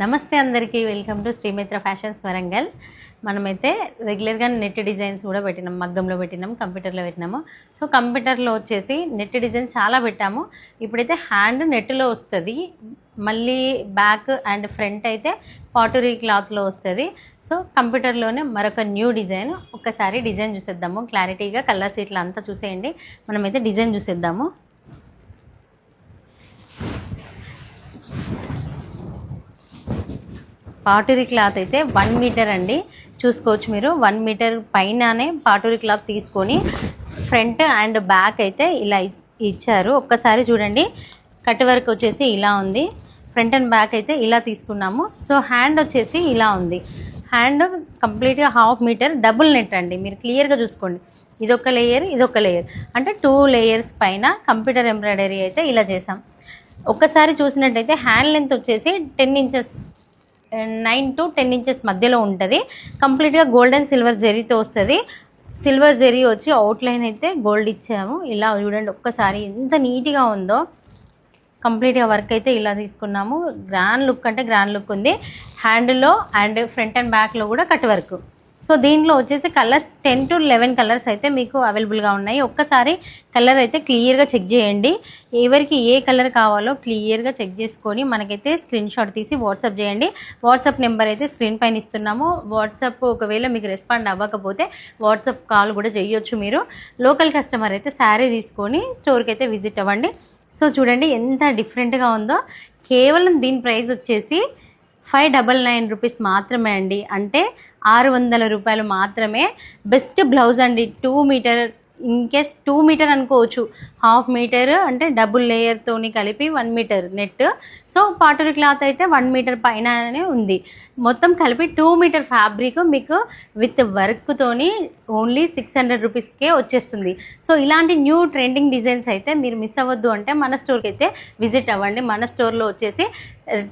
నమస్తే అందరికీ welcome to Srimitra fashions Warangal. మనమైతే రెగ్యులర్గా నెట్ డిజైన్స్ కూడా పెట్టినాం, మగ్గంలో పెట్టినాం, కంప్యూటర్లో పెట్టినాము. సో కంప్యూటర్లో వచ్చేసి నెట్ డిజైన్స్ చాలా పెట్టాము. ఇప్పుడైతే హ్యాండ్ నెట్లో వస్తుంది, మళ్ళీ బ్యాక్ అండ్ ఫ్రంట్ అయితే పాటరీ క్లాత్లో వస్తుంది. సో కంప్యూటర్లోనే మరొక న్యూ డిజైన్. ఒక్కసారి డిజైన్ చూసేద్దాము క్లారిటీగా, కలర్స్ ఇట్లా అంతా చూసేయండి. మనమైతే డిజైన్ చూసేద్దాము. పాటూరి క్లాత్ అయితే 1 మీటర్ అండి, చూసుకోవచ్చు మీరు. 1 మీటర్ పైననే పాటూరి క్లాత్ తీసుకొని ఫ్రంట్ అండ్ బ్యాక్ అయితే ఇలా ఇచ్చారు. ఒక్కసారి చూడండి, కట్ వర్క్ వచ్చేసి ఇలా ఉంది, ఫ్రంట్ అండ్ బ్యాక్ అయితే ఇలా తీసుకున్నాము. సో హ్యాండ్ వచ్చేసి ఇలా ఉంది. హ్యాండ్ కంప్లీట్గా 1/2 మీటర్ డబుల్ నెట్ అండి, మీరు క్లియర్గా చూసుకోండి. ఇదొక లేయర్, ఇదొక లేయర్, అంటే 2 లేయర్స్ పైన కంప్యూటర్ ఎంబ్రాయిడరీ అయితే ఇలా చేసాం. ఒక్కసారి చూసినట్టయితే హ్యాండ్ లెంత్ వచ్చేసి 10 ఇంచెస్, 9 to 10 ఇంచెస్ మధ్యలో ఉంటుంది. కంప్లీట్గా గోల్డెన్ సిల్వర్ జెరీతో వస్తుంది. సిల్వర్ జెరీ వచ్చి అవుట్లైన్ అయితే గోల్డ్ ఇచ్చాము. ఇలా చూడండి ఒక్కసారి ఎంత నీట్గా ఉందో. కంప్లీట్గా వర్క్ అయితే ఇలా తీసుకున్నాము. గ్రాండ్ లుక్ అంటే గ్రాండ్ లుక్ ఉంది. హ్యాండ్లో అండ్ ఫ్రంట్ అండ్ బ్యాక్లో కూడా కట్ వర్క్. సో దీంట్లో వచ్చేసి కలర్స్ 10 to 11 కలర్స్ అయితే మీకు అవైలబుల్గా ఉన్నాయి. ఒక్కసారి కలర్ అయితే క్లియర్గా చెక్ చేయండి. ఎవరికి ఏ కలర్ కావాలో క్లియర్గా చెక్ చేసుకొని మనకైతే స్క్రీన్ షాట్ తీసి వాట్సాప్ చేయండి. వాట్సాప్ నెంబర్ అయితే స్క్రీన్ పైన ఇస్తున్నాము. వాట్సాప్ ఒకవేళ మీకు రెస్పాండ్ అవ్వకపోతే వాట్సాప్ కాల్ కూడా చేయొచ్చు మీరు. లోకల్ కస్టమర్ అయితే శారీ తీసుకొని స్టోర్కి అయితే విజిట్ అవ్వండి. సో చూడండి ఎంత డిఫరెంట్గా ఉందో. కేవలం దీని ప్రైస్ వచ్చేసి 599 రూపీస్ మాత్రమే అండి, అంటే 600 రూపాయలు మాత్రమే. బెస్ట్ బ్లౌజ్ అండి. 2 మీటర్, ఇన్ కేస్ 2 మీటర్ అనుకోవచ్చు, 1/2 మీటర్ అంటే డబుల్ లేయర్తోని కలిపి 1 మీటర్ నెట్. సో పాటరీ క్లాత్ అయితే 1 మీటర్ పైననే ఉంది. మొత్తం కలిపి 2 మీటర్ ఫ్యాబ్రిక్ మీకు విత్ వర్క్తోని ఓన్లీ 600 రూపీస్కే వచ్చేస్తుంది. సో ఇలాంటి న్యూ ట్రెండింగ్ డిజైన్స్ అయితే మీరు మిస్ అవ్వద్దు అంటే మన స్టోర్కి అయితే విజిట్ అవ్వండి. మన స్టోర్లో వచ్చేసి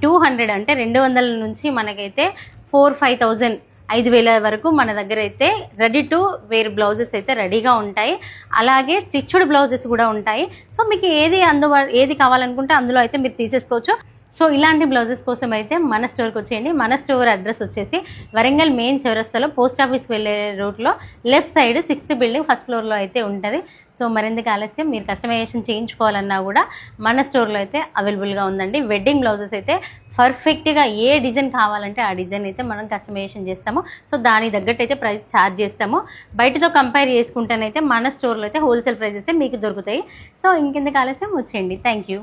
200 అంటే 200 నుంచి మనకైతే 4,000-5,000 5,000 వరకు మన దగ్గర అయితే రెడీ టు వేర్ బ్లౌజెస్ అయితే రెడీగా ఉంటాయి. అలాగే స్టిచ్డ్ బ్లౌజెస్ కూడా ఉంటాయి. సో మీకు ఏది కావాలనుకుంటే అందులో అయితే మీరు తీసేసుకోవచ్చు. సో ఇలాంటి బ్లౌజెస్ కోసం అయితే మన స్టోర్కి వచ్చేయండి. మన స్టోర్ అడ్రస్ వచ్చేసి వరంగల్ మెయిన్ చౌరస్తాలో పోస్ట్ ఆఫీస్కి వెళ్ళే రూట్లో left side 6th building 1st ఫ్లోర్లో అయితే ఉంటుంది. సో మరింత ఆలస్యం మీరు కస్టమైజేషన్ చేయించుకోవాలన్నా కూడా మన స్టోర్లో అయితే అవైలబుల్గా ఉందండి. వెడ్డింగ్ బ్లౌజెస్ అయితే పర్ఫెక్ట్గా ఏ డిజైన్ కావాలంటే ఆ డిజైన్ అయితే మనం కస్టమైజేషన్ చేస్తాము. సో దానికి తగ్గట్టు అయితే ప్రైస్ ఛార్జ్ చేస్తాము. బయటతో కంపేర్ చేసుకుంటేనైతే మన స్టోర్లో అయితే హోల్సేల్ ప్రైజెస్ మీకు దొరుకుతాయి. సో ఇంకెందుకు ఆలస్యం వచ్చేయండి. Thank you.